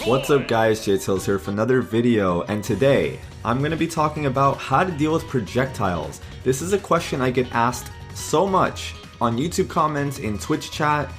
What's up guys, Projectiles here for another video, and today I'm going to be talking about how to deal with projectiles. This is a question I get asked so much on YouTube comments, in Twitch chat,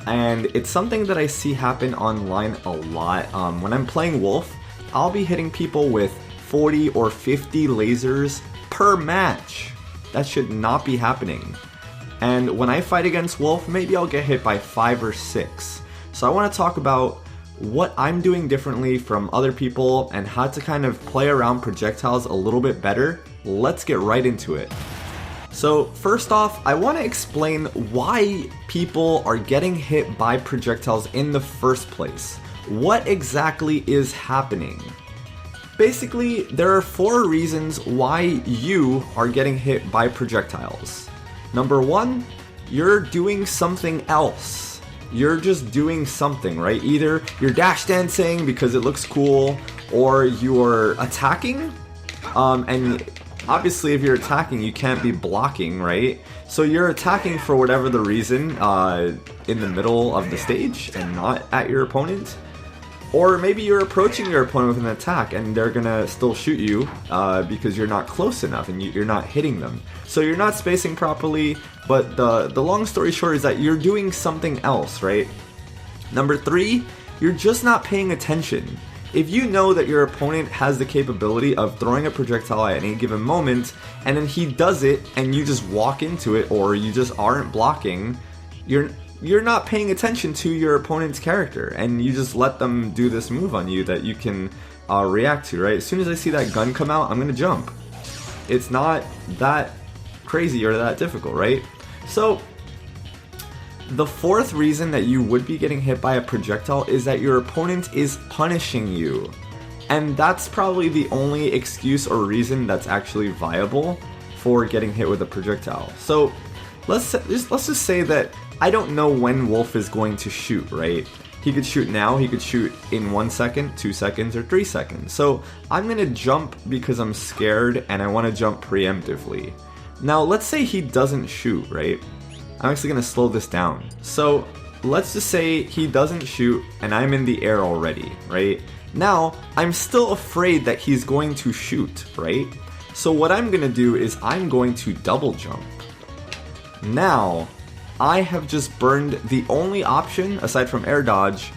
and it's something that I see happen online a lot. When I'm playing Wolf, I'll be hitting people with 40 or 50 lasers per match. That should not be happening. And when I fight against Wolf, maybe I'll get hit by 5 or 6. So I want to talk about what I'm doing differently from other people and how to kind of play around projectiles a little bit better. Let's get right into it. So first off, I want to explain why people are getting hit by projectiles in the first place. What exactly is happening? Basically, there are 4 reasons why you are getting hit by projectiles. Number 1, you're doing something else. You're just doing something, right? Either you're dash dancing because it looks cool, or you're attacking, and obviously if you're attacking you can't be blocking, right? So you're attacking for whatever the reason in the middle of the stage and not at your opponent. Or maybe you're approaching your opponent with an attack and they're gonna still shoot you because you're not close enough and you're not hitting them. So you're not spacing properly, but the long story short is that you're doing something else, right? Number 3, you're just not paying attention. If you know that your opponent has the capability of throwing a projectile at any given moment, and then he does it and you just walk into it, or you just aren't blocking, you're not paying attention to your opponent's character, and you just let them do this move on you that you can react to, right? As soon as I see that gun come out, I'm gonna jump. It's not that crazy or that difficult, right? So the 4th reason that you would be getting hit by a projectile is that your opponent is punishing you. And that's probably the only excuse or reason that's actually viable for getting hit with a projectile. So let's just say that I don't know when Wolf is going to shoot, right? He could shoot now, he could shoot in 1 second, 2 seconds, or 3 seconds. So I'm gonna jump because I'm scared and I wanna jump preemptively. Now let's say he doesn't shoot, right? I'm actually gonna slow this down. So let's just say he doesn't shoot and I'm in the air already, right? Now I'm still afraid that he's going to shoot, right? So what I'm gonna do is I'm going to double jump. Now I have just burned the only option, aside from air dodge,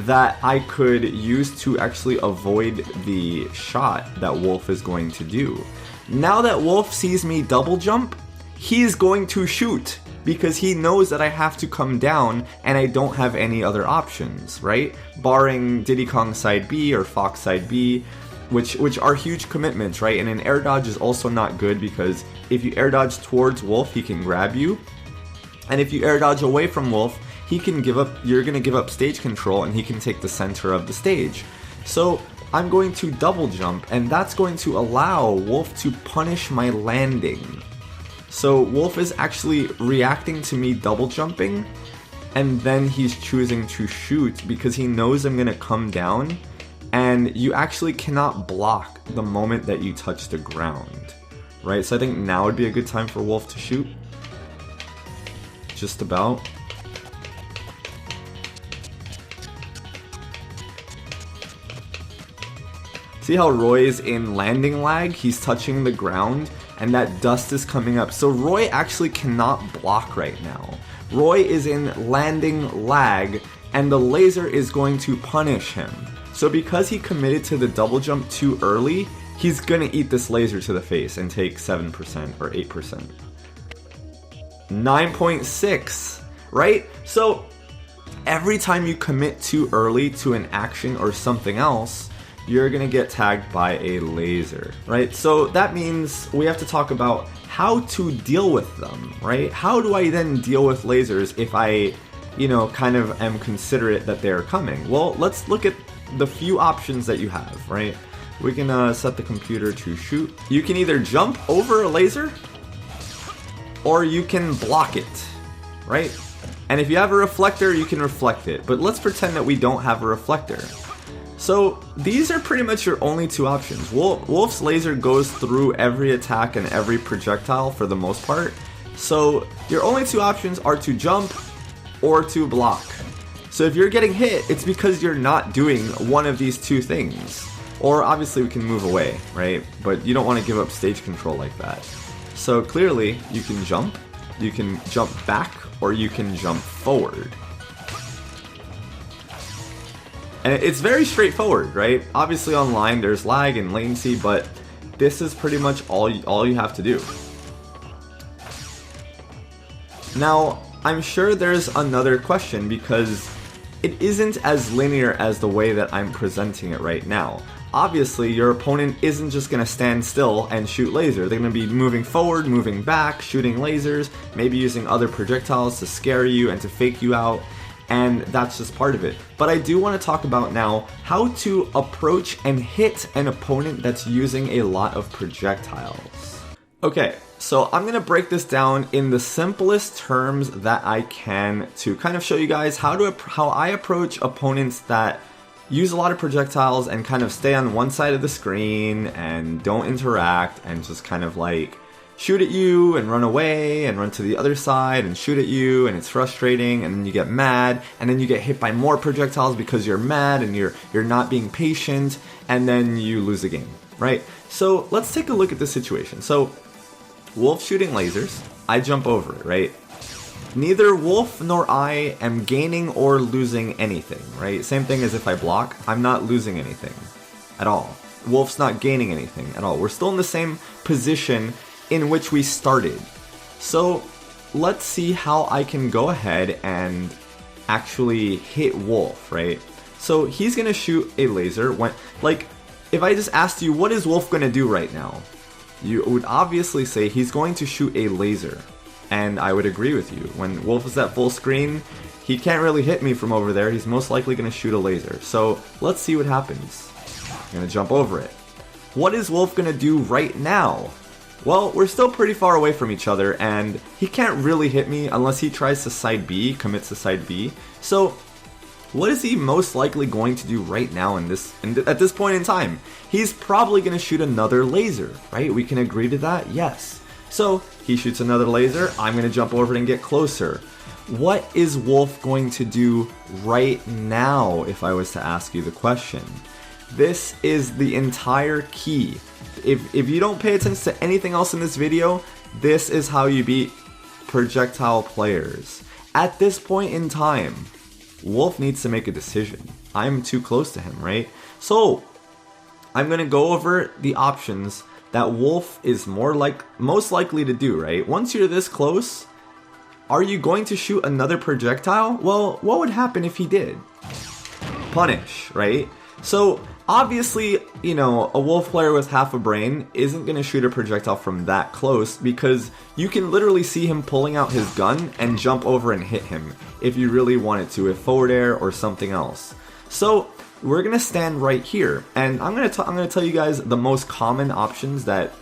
that I could use to actually avoid the shot that Wolf is going to do. Now that Wolf sees me double jump, he's going to shoot because he knows that I have to come down and I don't have any other options, right? Barring Diddy Kong side B or Fox side B, which are huge commitments, right? And an air dodge is also not good because if you air dodge towards Wolf, he can grab you. And if you air dodge away from Wolf, you're gonna give up stage control and he can take the center of the stage. So I'm going to double jump, and that's going to allow Wolf to punish my landing. So Wolf is actually reacting to me double jumping, and then he's choosing to shoot because he knows I'm gonna come down, and you actually cannot block the moment that you touch the ground, right? So I think now would be a good time for Wolf to shoot. Just about. See how Roy is in landing lag? He's touching the ground and that dust is coming up. So Roy actually cannot block right now. Roy is in landing lag and the laser is going to punish him. So because he committed to the double jump too early, he's gonna eat this laser to the face and take 7% or 8%. 9.6, right? So every time you commit too early to an action or something else, you're gonna get tagged by a laser, right? So that means we have to talk about how to deal with them, right? How do I then deal with lasers if I, kind of am considerate that they're coming? Well, let's look at the few options that you have, right? We can set the computer to shoot. You can either jump over a laser, or you can block it, right? And if you have a reflector, you can reflect it. But let's pretend that we don't have a reflector. So these are pretty much your only 2 options. Wolf's laser goes through every attack and every projectile for the most part. So your only 2 options are to jump or to block. So if you're getting hit, it's because you're not doing one of these two things. Or obviously we can move away, right? But you don't want to give up stage control like that. So clearly, you can jump back, or you can jump forward. And it's very straightforward, right? Obviously online there's lag and latency, but this is pretty much all you have to do. Now, I'm sure there's another question because it isn't as linear as the way that I'm presenting it right now. Obviously, your opponent isn't just going to stand still and shoot laser. They're going to be moving forward, moving back, shooting lasers, maybe using other projectiles to scare you and to fake you out, and that's just part of it. But I do want to talk about now how to approach and hit an opponent that's using a lot of projectiles. Okay, so I'm going to break this down in the simplest terms that I can to kind of show you guys how I approach opponents that use a lot of projectiles and kind of stay on one side of the screen and don't interact and just kind of like shoot at you and run away and run to the other side and shoot at you, and it's frustrating, and then you get mad, and then you get hit by more projectiles because you're mad and you're not being patient, and then you lose the game, right? So let's take a look at this situation. So Wolf shooting lasers, I jump over it, right? Neither Wolf nor I am gaining or losing anything, right? Same thing as if I block, I'm not losing anything at all. Wolf's not gaining anything at all. We're still in the same position in which we started. So let's see how I can go ahead and actually hit Wolf, right? So he's gonna shoot a laser when, like, if I just asked you, what is Wolf gonna do right now? You would obviously say he's going to shoot a laser. And I would agree with you. When Wolf is at full screen, he can't really hit me from over there. He's most likely going to shoot a laser. So let's see what happens. I'm going to jump over it. What is Wolf going to do right now? Well, we're still pretty far away from each other, and he can't really hit me unless he tries to side B, commits to side B. So what is he most likely going to do right now at this point in time? He's probably going to shoot another laser, right? We can agree to that? Yes. So he shoots another laser, I'm going to jump over it and get closer. What is Wolf going to do right now, if I was to ask you the question? This is the entire key. If you don't pay attention to anything else in this video, this is how you beat projectile players. At this point in time, Wolf needs to make a decision. I'm too close to him, right? So I'm going to go over the options that Wolf is most likely to do, right? Once you're this close, are you going to shoot another projectile? Well, what would happen if he did? Punish, right? So obviously, you know, a Wolf player with half a brain isn't going to shoot a projectile from that close because you can literally see him pulling out his gun and jump over and hit him if you really wanted to, with forward air or something else. So we're gonna stand right here, and I'm gonna tell you guys the most common options that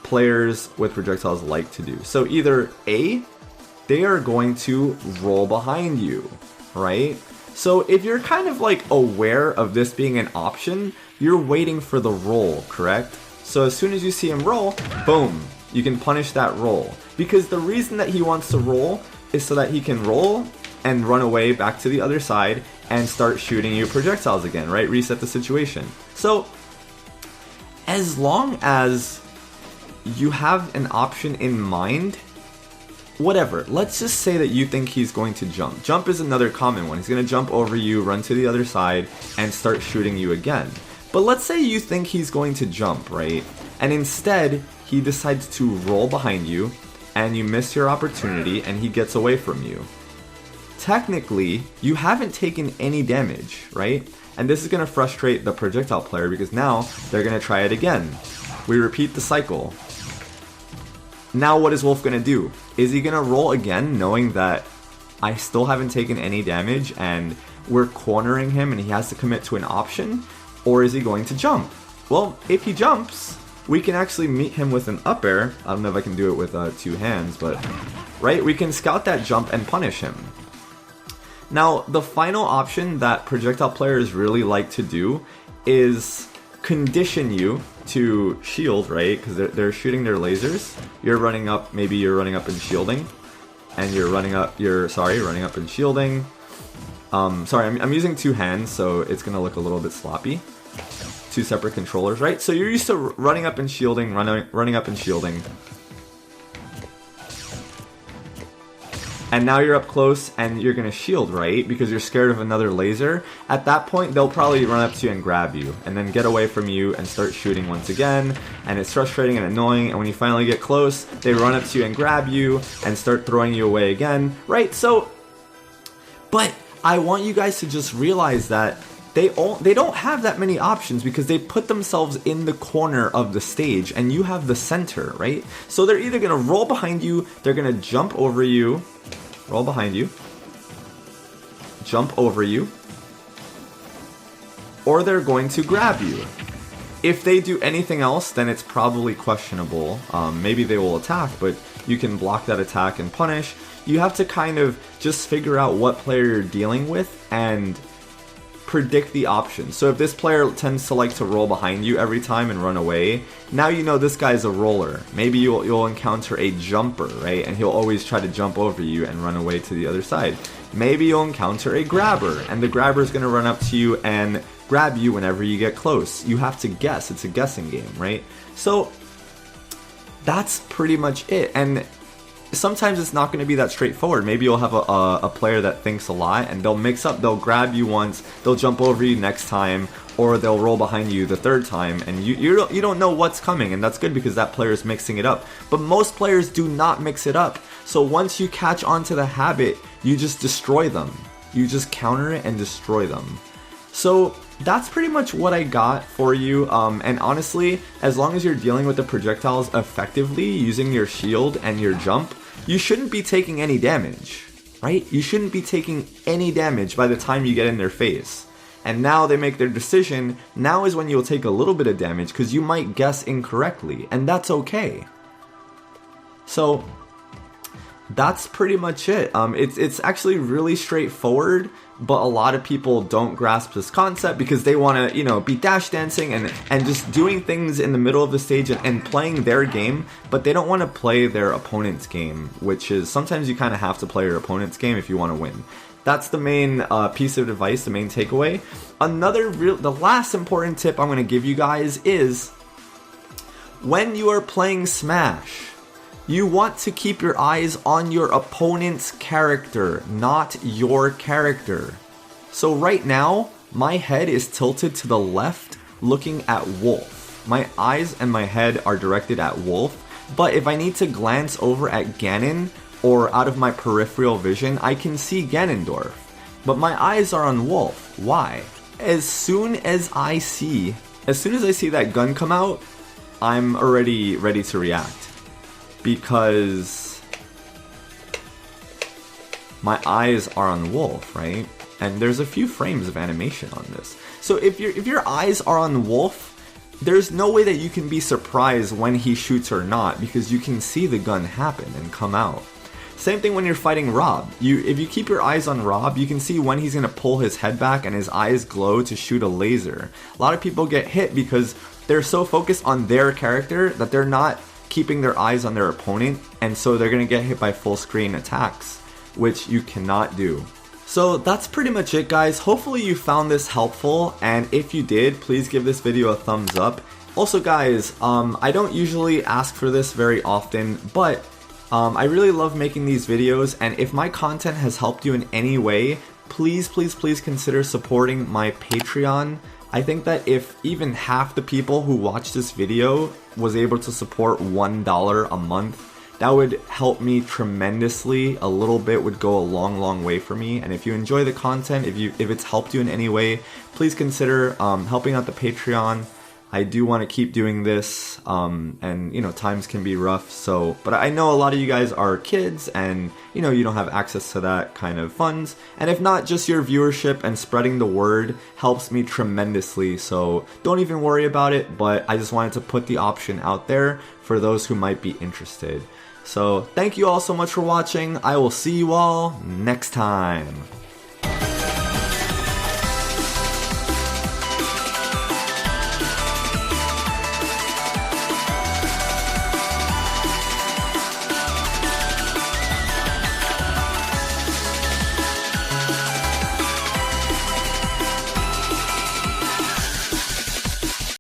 players with projectiles like to do. So either A, they are going to roll behind you, right? So if you're kind of like aware of this being an option, you're waiting for the roll, correct? So as soon as you see him roll, boom, you can punish that roll. Because the reason that he wants to roll is so that he can roll and run away back to the other side and start shooting you projectiles again, right? Reset the situation. So as long as you have an option in mind, whatever, let's just say that you think he's going to jump. Jump is another common one. He's going to jump over you, run to the other side, and start shooting you again. But let's say you think he's going to jump, right? And instead, he decides to roll behind you, and you miss your opportunity, and he gets away from you. Technically, you haven't taken any damage, right? And this is going to frustrate the projectile player because now they're going to try it again. We repeat the cycle. Now what is Wolf going to do? Is he going to roll again knowing that I still haven't taken any damage and we're cornering him and he has to commit to an option? Or is he going to jump? Well, if he jumps, we can actually meet him with an up air. I don't know if I can do it with two hands, but right, we can scout that jump and punish him. Now, the final option that projectile players really like to do is condition you to shield, right? Because they're shooting their lasers. You're running up, maybe you're running up and shielding. And you're running up and shielding. Sorry, I'm using two hands, so it's gonna look a little bit sloppy. Two separate controllers, right? So you're used to running up and shielding, running up and shielding. And now you're up close and you're gonna shield, right? Because you're scared of another laser. At that point, they'll probably run up to you and grab you, and then get away from you and start shooting once again. And it's frustrating and annoying, and when you finally get close, they run up to you and grab you and start throwing you away again, right? So, but I want you guys to just realize that they don't have that many options because they put themselves in the corner of the stage and you have the center, right? So they're either gonna roll behind you, they're gonna jump over you, roll behind you, jump over you, or they're going to grab you. If they do anything else, then it's probably questionable. Maybe they will attack, but you can block that attack and punish. You have to kind of just figure out what player you're dealing with and predict the options. So if this player tends to like to roll behind you every time and run away, now you know this guy's a roller. Maybe you'll encounter a jumper, right? And he'll always try to jump over you and run away to the other side. Maybe you'll encounter a grabber, and the grabber is going to run up to you and grab you whenever you get close. You have to guess. It's a guessing game, right? So that's pretty much it. And sometimes it's not going to be that straightforward. Maybe you'll have a player that thinks a lot, and they'll mix up. They'll grab you once, they'll jump over you next time, or they'll roll behind you the third time, and you don't know what's coming, and that's good because that player is mixing it up. But most players do not mix it up. So once you catch on to the habit, you just destroy them. You just counter it and destroy them. So that's pretty much what I got for you, and honestly, as long as you're dealing with the projectiles effectively using your shield and your jump, you shouldn't be taking any damage, right? You shouldn't be taking any damage by the time you get in their face. And now they make their decision. Now is when you'll take a little bit of damage because you might guess incorrectly, and that's okay. So that's pretty much it. It's actually really straightforward, but a lot of people don't grasp this concept because they want to, you know, be dash dancing and just doing things in the middle of the stage and playing their game, but they don't want to play their opponent's game, which is sometimes you kind of have to play your opponent's game if you want to win. That's the main piece of advice, the main takeaway. The last important tip I'm going to give you guys is when you are playing Smash, you want to keep your eyes on your opponent's character, not your character. So right now, my head is tilted to the left, looking at Wolf. My eyes and my head are directed at Wolf, but if I need to glance over at Ganon, or out of my peripheral vision, I can see Ganondorf. But my eyes are on Wolf. Why? As soon as I see that gun come out, I'm already ready to react. Because my eyes are on Wolf, right? And there's a few frames of animation on this. So if your eyes are on Wolf, there's no way that you can be surprised when he shoots or not, because you can see the gun happen and come out. Same thing when you're fighting Rob. If you keep your eyes on Rob, you can see when he's going to pull his head back and his eyes glow to shoot a laser. A lot of people get hit because they're so focused on their character that they're not keeping their eyes on their opponent, and so they're going to get hit by full screen attacks, which you cannot do. So that's pretty much it, guys. Hopefully you found this helpful, and if you did, please give this video a thumbs up. Also guys, I don't usually ask for this very often, but I really love making these videos, and if my content has helped you in any way, please consider supporting my Patreon. I think that if even half the people who watch this video was able to support $1 a month, that would help me tremendously. A little bit would go a long way for me. And if you enjoy the content, if it's helped you in any way, please consider helping out the Patreon. I do want to keep doing this, and you know, times can be rough, so, but I know a lot of you guys are kids and you know, you don't have access to that kind of funds, and if not, just your viewership and spreading the word helps me tremendously, so don't even worry about it, but I just wanted to put the option out there for those who might be interested. So thank you all so much for watching. I will see you all next time.